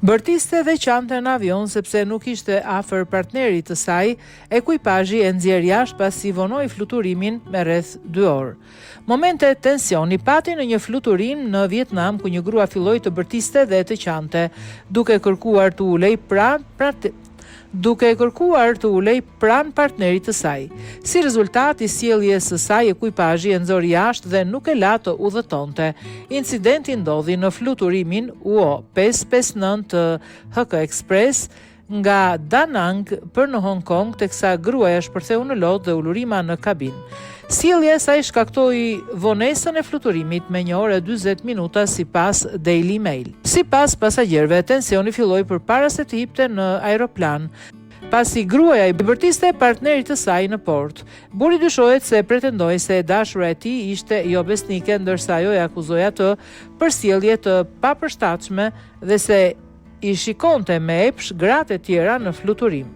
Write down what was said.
Bërtiste dhe qante në avion sepse nuk ishte afër partnerit të saj, ekuipazhi e nxjerr jashtë pasi vonoi fluturimin me rreth 2 orë. Momente tensioni pati në një fluturim në Vietnam ku një grua filloi të bërtiste dhe të qante, duke kërkuar të ulej pranë partnerit të saj. Si rezultat i sjelljes së saj, ekuipazhi e nxori jashtë dhe nuk e la të udhëtonte. Incidenti ndodhi në fluturimin UO 559 të HK Express nga Da Nang për në Hong Kong, teksa gruaja shpërtheu në lot dhe ulurima në kabinë. Sjellja e saj shkaktoi vonesën e fluturimit me 1 orë e 40 minuta sipas Daily Mail. Sipas pasagjerëve, tensioni filloi përpara se të hipte në aeroplan, pasi gruaja i bërtiste partnerit të saj në port. Burri dyshohet se pretendoi se dashura e tij ishte jo besnike, ndërsa ajo e akuzoi atë për sjellje të papërshtatshme dhe se i shikonte me epsh gratë e tjera në fluturim.